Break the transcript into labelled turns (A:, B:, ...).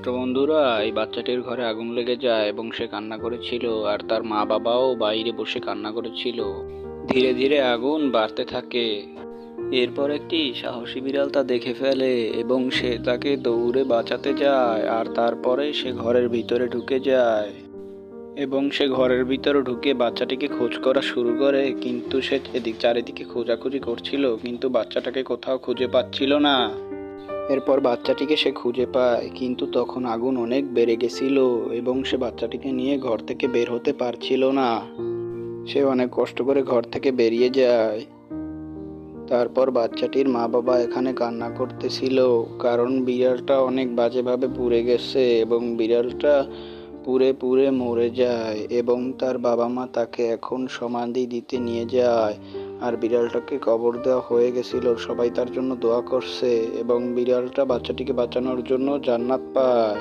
A: তো বন্ধুরা, এই বাচ্চাটির ঘরে আগুন লেগে যায় এবং সে কান্না করেছিল, আর তার মা বাবাও বাইরে বসে কান্না করেছিল। ধীরে ধীরে আগুন বাড়তে থাকে। এরপর একটি সাহসী বিড়াল তা দেখে ফেলে এবং সে তাকে দৌড়ে বাঁচাতে যায়, আর তারপরে সে ঘরের ভিতরে ঢুকে যায় এবং সে ঘরের ভিতরে ঢুকে বাচ্চাটিকে খোঁজ করা শুরু করে। কিন্তু সে চারিদিকে খোঁজাখুঁজি করছিল, কিন্তু বাচ্চাটাকে কোথাও খুঁজে পাচ্ছিল না। এরপর বাচ্চাটিকে সে খুঁজে পায়, কিন্তু তখন আগুন অনেক বেড়ে গেছিল এবং সে বাচ্চাটিকে নিয়ে ঘর থেকে বের হতে পারছিল না। সে অনেক কষ্ট করে ঘর থেকে বেরিয়ে যায়। তারপর বাচ্চাটির মা বাবা এখানে কান্না করতেছিল, কারণ বিড়ালটা অনেক বাজেভাবে পুড়ে গেছে এবং বিড়ালটা পুড়ে পুড়ে মরে যায় এবং তার বাবা মা তাকে এখন সমাধি দিতে নিয়ে যায়। আর বিড়ালটাকে কবর দেওয়া হয়ে গেছিল, সবাই তার জন্য দোয়া করছে এবং বিড়ালটা বাচ্চাটিকে বাঁচানোর জন্য জান্নাত পায়।